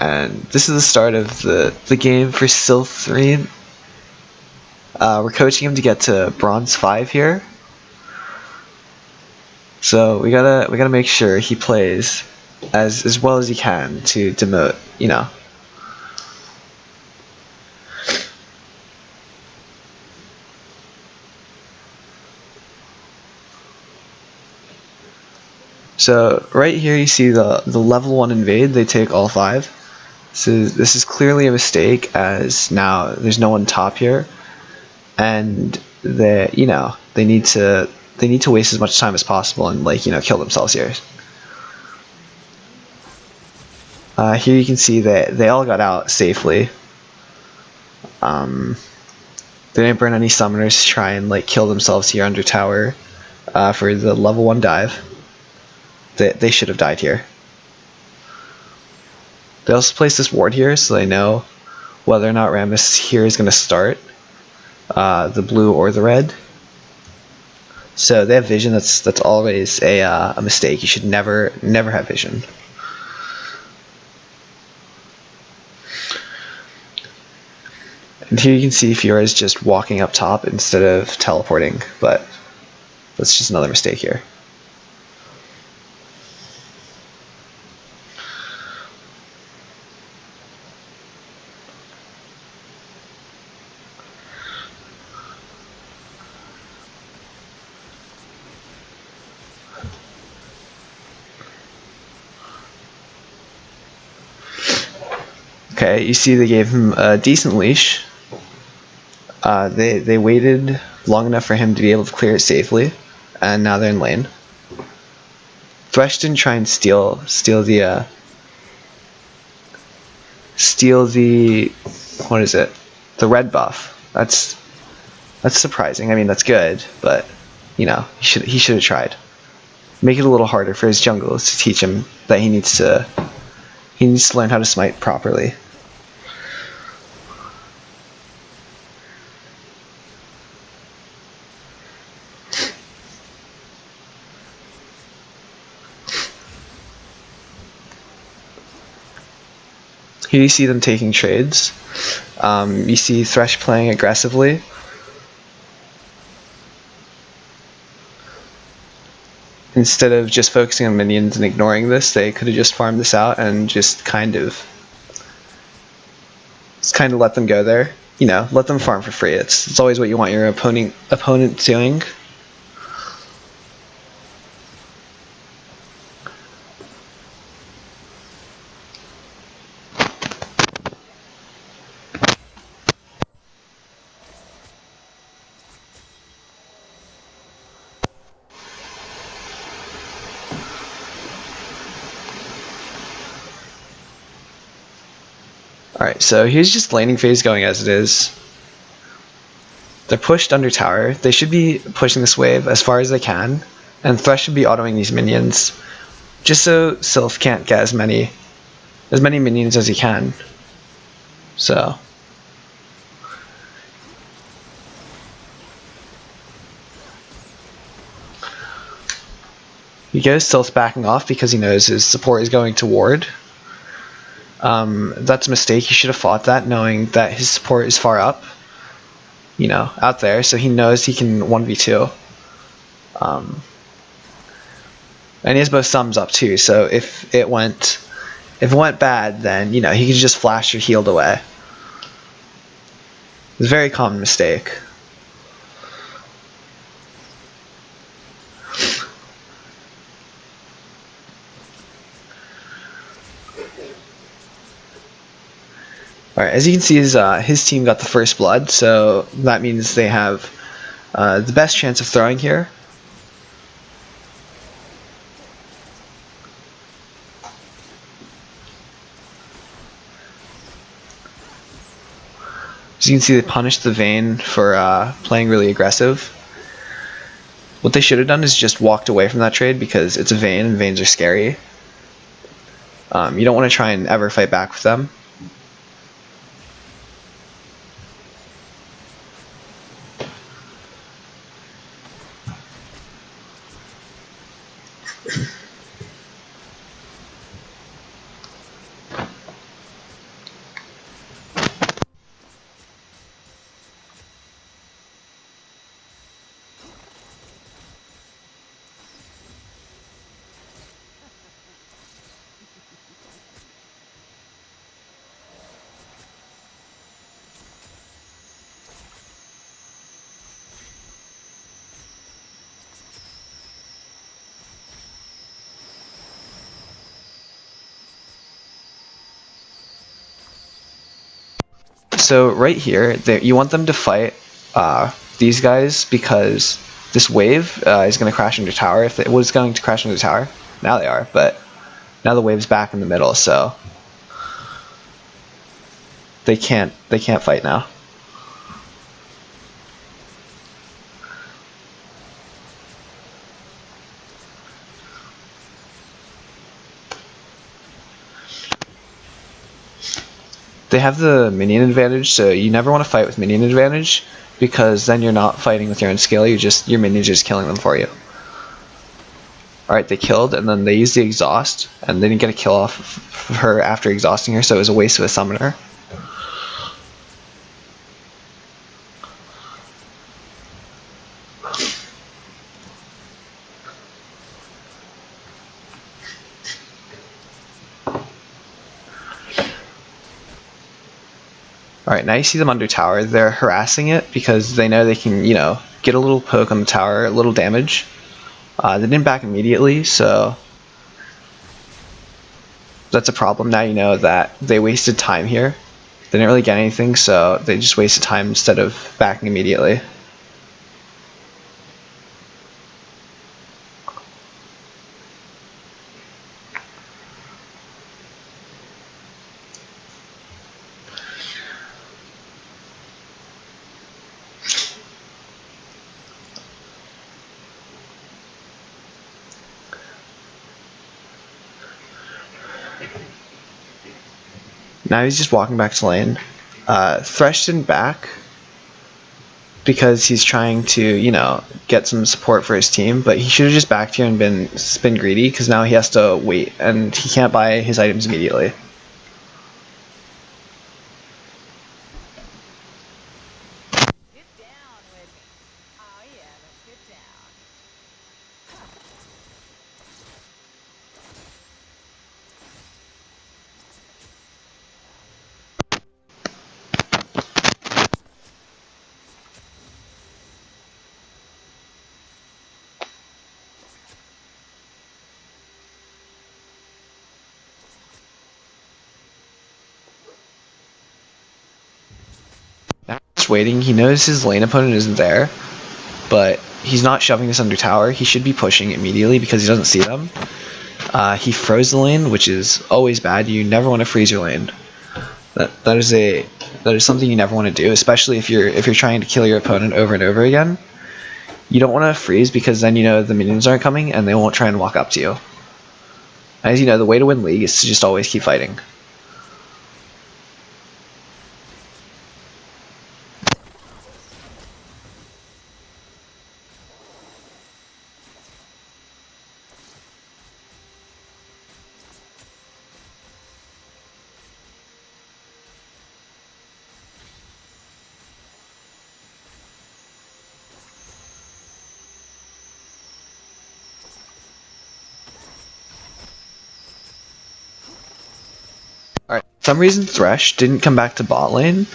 and this is the start of the game for Sylph 3. We're coaching him to get to Bronze 5 here. So we gotta make sure he plays as well as he can to demote, you know. So right here you see the level 1 invade, they take all 5. So this is clearly a mistake, as now there's no one top here, and they need to waste as much time as possible and kill themselves here. Here you can see that they all got out safely. They didn't burn any summoners to try and kill themselves here under tower for the level 1 dive. They should have died here. They also placed this ward here so they know whether or not Rammus here is going to start, the blue or the red. So they have vision. That's always a mistake. You should never have vision. And here you can see Fiora is just walking up top instead of teleporting, but that's just another mistake here. Okay, you see they gave him a decent leash. They waited long enough for him to be able to clear it safely, and now they're in lane. Thresh didn't try and steal the what is it? The red buff. That's surprising. I mean, that's good, but he should have tried. Make it a little harder for his junglers to teach him that he needs to learn how to smite properly. Here you see them taking trades. You see Thresh playing aggressively. Instead of just focusing on minions and ignoring this, they could have just farmed this out and just kind of let them go there. Let them farm for free. It's always what you want your opponent doing. Alright, so here's just laning phase going as it is. They're pushed under tower. They should be pushing this wave as far as they can, and Thresh should be autoing these minions, just so Sylph can't get as many minions as he can. So he goes Sylph backing off because he knows his support is going to ward. That's a mistake. He should have fought that, knowing that his support is far up, out there, so he knows he can 1v2. And he has both thumbs up too, so if it went bad, then he could just flash or healed away. It's a very common mistake. Alright, as you can see, his team got the first blood, so that means they have the best chance of throwing here. As you can see, they punished the Vayne for playing really aggressive. What they should have done is just walked away from that trade, because it's a Vayne and Vaynes are scary. You don't want to try and ever fight back with them. So right here, you want them to fight these guys because this wave is going to crash into tower. If it was going to crash into tower, now they are, but now the wave's back in the middle, so they can't fight now. They have the minion advantage, so you never want to fight with minion advantage because then you're not fighting with your own skill, your minions are just killing them for you. Alright, they killed, and then they used the exhaust, and they didn't get a kill off of her after exhausting her, so it was a waste of a summoner. Alright, now you see them under tower. They're harassing it because they know they can, you know, get a little poke on the tower, a little damage. They didn't back immediately, so that's a problem. Now you know that they wasted time here. They didn't really get anything, so they just wasted time instead of backing immediately. Now he's just walking back to lane. Thresh didn't back because he's trying to, you know, get some support for his team, but he should have just backed here and been greedy because now he has to wait and he can't buy his items immediately. Now he's waiting. He knows his lane opponent isn't there, but he's not shoving this under tower. He should be pushing immediately because he doesn't see them. He froze the lane, which is always bad. You never want to freeze your lane. That is something you never want to do, especially if you're trying to kill your opponent over and over again. You don't want to freeze because then you know the minions aren't coming and they won't try and walk up to you. As you know, the way to win League is to just always keep fighting. Alright, for some reason Thresh didn't come back to bot lane.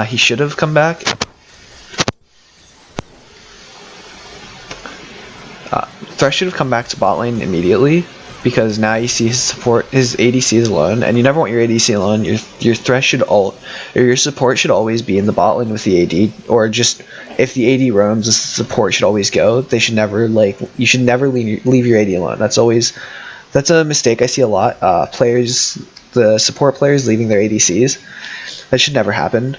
He should have come back. Thresh should have come back to bot lane immediately because now you see his ADC is alone, and you never want your ADC alone. Your Thresh should or your support should always be in the bot lane with the AD, or just if the AD roams, the support should always go. They should never you should never leave your AD alone. That's a mistake I see a lot. The support players leaving their ADCs. That should never happen.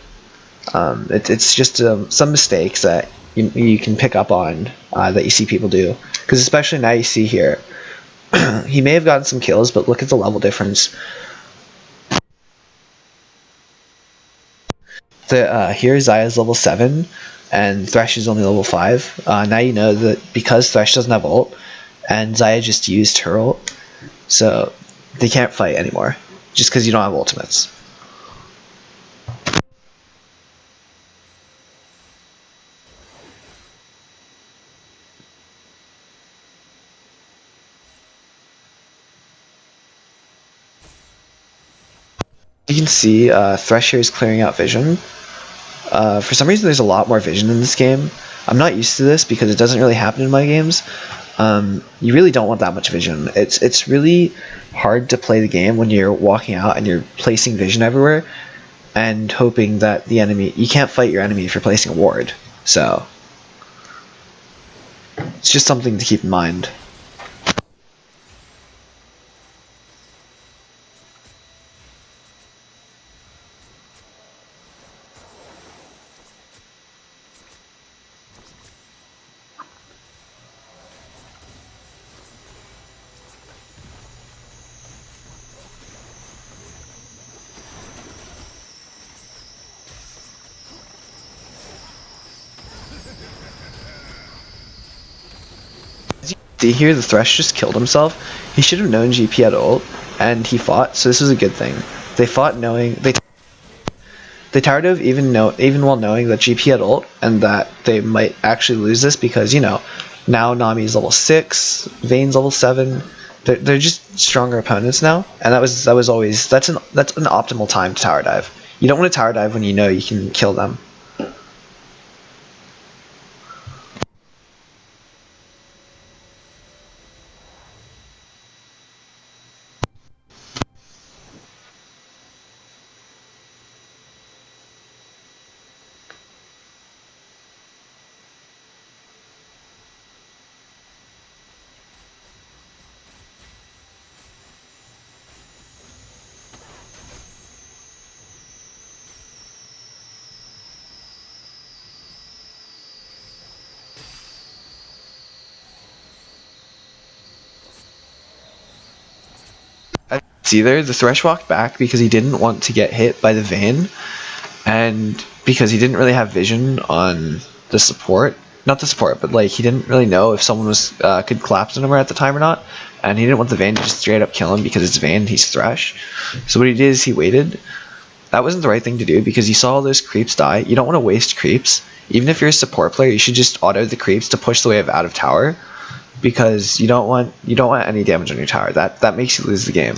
It's just some mistakes that you can pick up on that you see people do. Because especially now you see here, he may have gotten some kills, but look at the level difference. Here Xayah's level 7, and Thresh is only level 5. Now you know that because Thresh doesn't have ult, and Xayah just used her ult, so they can't fight anymore. Just because you don't have ultimates. You can see Thresh here is clearing out vision. For some reason there's a lot more vision in this game. I'm not used to this because it doesn't really happen in my games. You really don't want that much vision. It's really hard to play the game when you're walking out and you're placing vision everywhere. and hoping that the enemy... You can't fight your enemy if you're placing a ward, so... It's just something to keep in mind. See here, the Thresh just killed himself. He should have known GP had ult, and he fought, so this was a good thing. They fought knowing... They tired of even while knowing that GP had ult, and that they might actually lose this because, you know, now Nami's level 6, Vayne's level 7. They're just stronger opponents now, and that's an optimal time to tower dive. You don't want to tower dive when you know you can kill them. It's either the Thresh walked back because he didn't want to get hit by the Vayne, and because he didn't really have vision on the support. Not the support, but like he didn't really know if someone was could collapse on him at the time or not, and he didn't want the Vayne to just straight up kill him because it's Vayne and he's Thresh. So what he did is he waited. That wasn't the right thing to do because you saw all those creeps die. You don't want to waste creeps. Even if you're a support player, you should just auto the creeps to push the wave out of tower, because you don't want any damage on your tower. That makes you lose the game.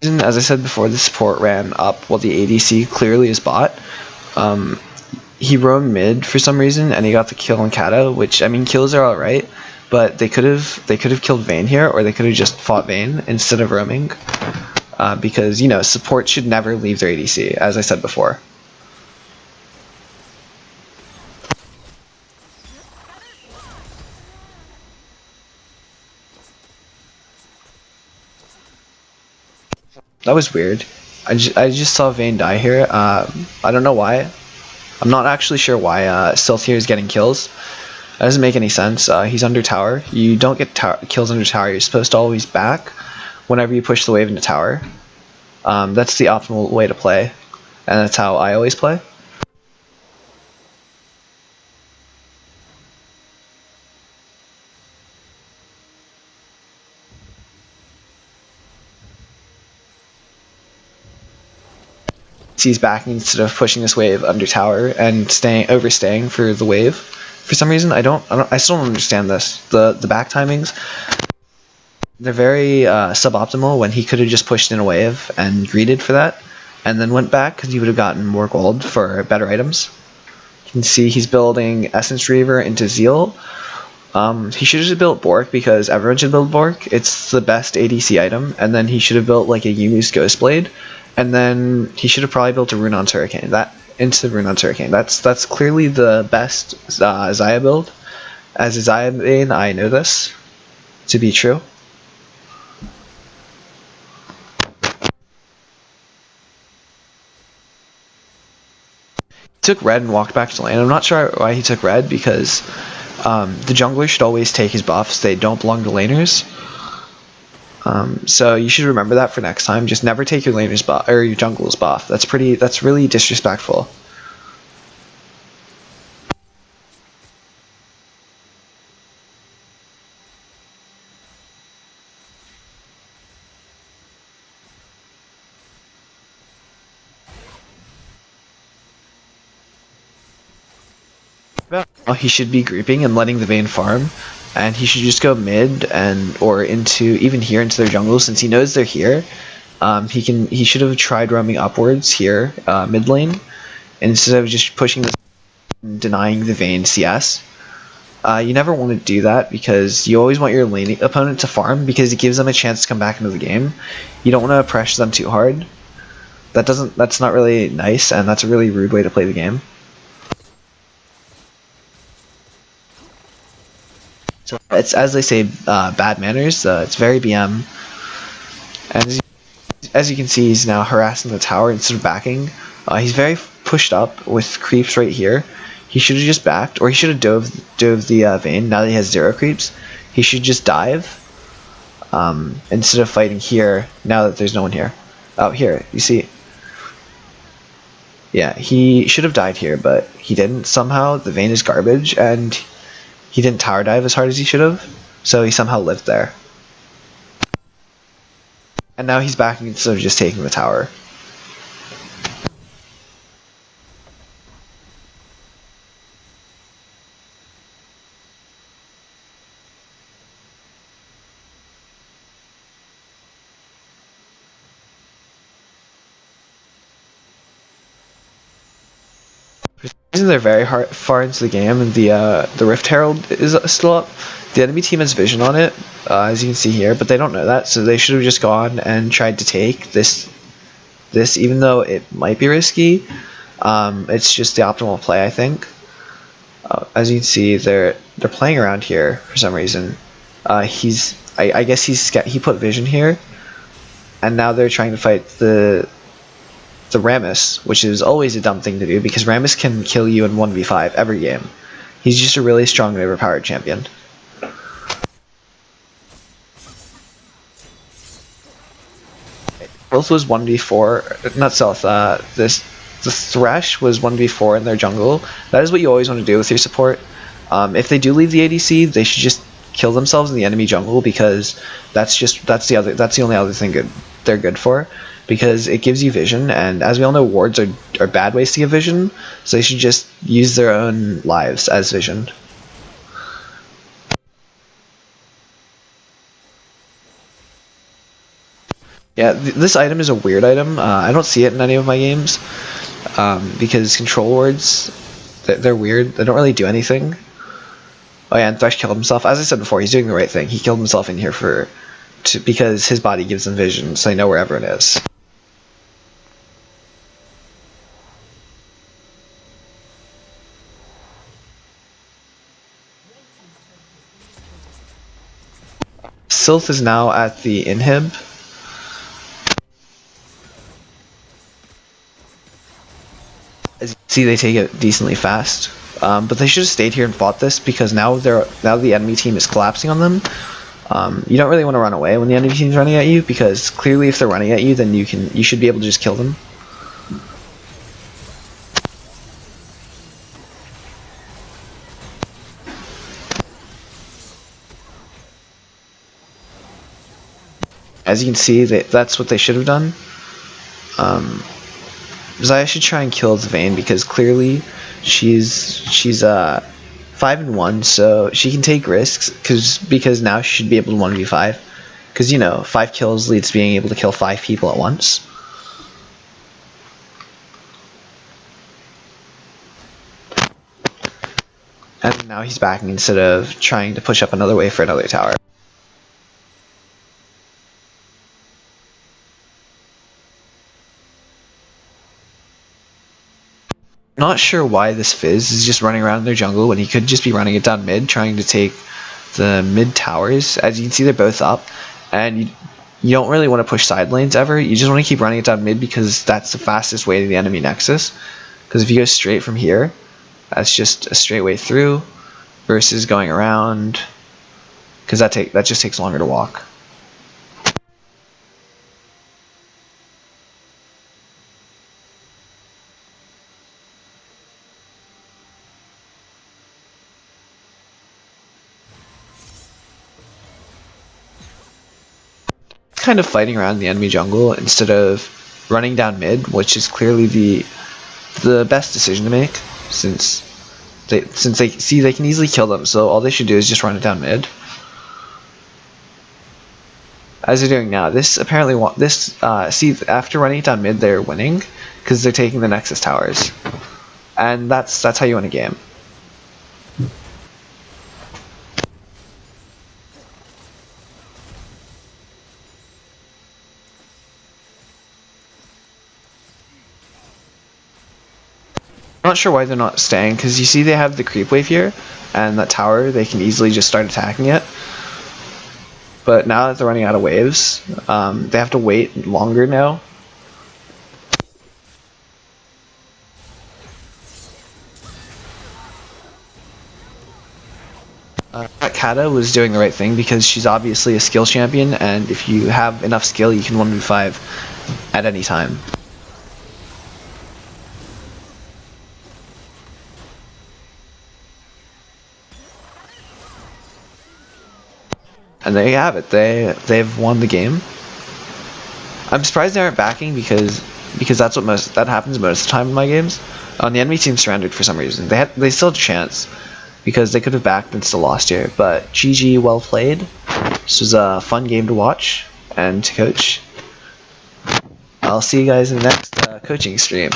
As I said before, the support ran up while the ADC clearly is bot. He roamed mid for some reason, and he got the kill on Kata, which, I mean, kills are alright, but they could have killed Vayne here, or they could have just fought Vayne instead of roaming, because, you know, support should never leave their ADC, as I said before. That was weird. I just saw Vayne die here. I don't know why. I'm not actually sure why Stealth here is getting kills. That doesn't make any sense. He's under tower. You don't get kills under tower. You're supposed to always back whenever you push the wave into tower. That's the optimal way to play, and that's how I always play. He's backing instead of pushing this wave under tower and overstaying for the wave. For some reason, I still don't understand this. The back timings, they're very suboptimal, when he could have just pushed in a wave and greeted for that, and then went back because he would have gotten more gold for better items. You can see he's building Essence Reaver into Zeal. He should have built Bork because everyone should build Bork. It's the best ADC item, and then he should have built like a Yumu's Ghostblade. And then he should have probably built a Runeon's Hurricane. That's clearly the best Xayah build. As a Xayah main, I know this to be true. He took red and walked back to lane. I'm not sure why he took red, because the jungler should always take his buffs. They don't belong to laners. So you should remember that for next time. Just never take your laner's buff or your jungle's buff. That's really disrespectful. He should be grouping and letting the Vayne farm, and he should just go mid and or into even here into their jungle since he knows they're here. He should have tried roaming upwards here mid lane instead of just pushing this and denying the Vayne CS. You never want to do that because you always want your laning opponent to farm because it gives them a chance to come back into the game. You don't want to pressure them too hard. That's not really nice, and that's a really rude way to play the game. So it's, as they say, bad manners. It's very BM. And as you can see, he's now harassing the tower instead of backing. He's very pushed up with creeps right here. He should have just backed, or he should have dove the Vayne. Now that he has 0 creeps, he should just dive instead of fighting here. Now that there's no one here. Oh, here you see. Yeah, he should have died here, but he didn't. Somehow the Vayne is garbage, and he didn't tower dive as hard as he should have. So he somehow lived there. And now he's backing instead of just taking the tower. They're very far into the game, and the Rift Herald is still up. The enemy team has vision on it, as you can see here, but they don't know that, so they should have just gone and tried to take this even though it might be risky. It's just the optimal play, I think. As you can see, they're playing around here for some reason. I guess he put vision here, and now they're trying to fight the Rammus, which is always a dumb thing to do because Rammus can kill you in 1v5 every game. He's just a really strong and overpowered champion. Both was 1v4, not Stealth, the Thresh was 1v4 in their jungle. That is what you always want to do with your support. If they do leave the ADC, they should just kill themselves in the enemy jungle because that's the only other thing they're good for. Because it gives you vision, and as we all know, wards are bad ways to get vision, so they should just use their own lives as vision. Yeah, this item is a weird item. I don't see it in any of my games, because control wards, they're weird. They don't really do anything. Oh yeah, and Thresh killed himself. As I said before, he's doing the right thing. He killed himself in here because his body gives them vision, so they know where everyone is. Sylph is now at the inhib. As you see, they take it decently fast, but they should have stayed here and fought this because now the enemy team is collapsing on them. You don't really want to run away when the enemy team is running at you because clearly, if they're running at you, then you should be able to just kill them. As you can see, that's what they should have done. Xayah should try and kill the Vayne because clearly she's 5-1, so she can take risks because now she should be able to 1v5. Because you know, 5 kills leads to being able to kill 5 people at once. And now he's backing instead of trying to push up another wave for another tower. Not sure why this Fizz is just running around in their jungle when he could just be running it down mid, trying to take the mid towers. As you can see, they're both up, and you don't really want to push side lanes ever. You just want to keep running it down mid because that's the fastest way to the enemy nexus. Because if you go straight from here, that's just a straight way through, versus going around, because that just takes longer to walk. Kind of fighting around the enemy jungle instead of running down mid, which is clearly the best decision to make, since since they see they can easily kill them, so all they should do is just run it down mid. As they're doing now, this apparently see, after running it down mid, they're winning because they're taking the Nexus towers, and that's how you win a game. I'm not sure why they're not staying, because you see they have the creep wave here, and that tower, they can easily just start attacking it. But now that they're running out of waves, they have to wait longer now. Kata was doing the right thing because she's obviously a skill champion, and if you have enough skill, you can 1v5 at any time. And there you have it. They've won the game. I'm surprised they aren't backing because that happens most of the time in my games. The enemy team surrendered for some reason. They still had a chance because they could have backed and still lost here. But GG, well played. This was a fun game to watch and to coach. I'll see you guys in the next coaching stream.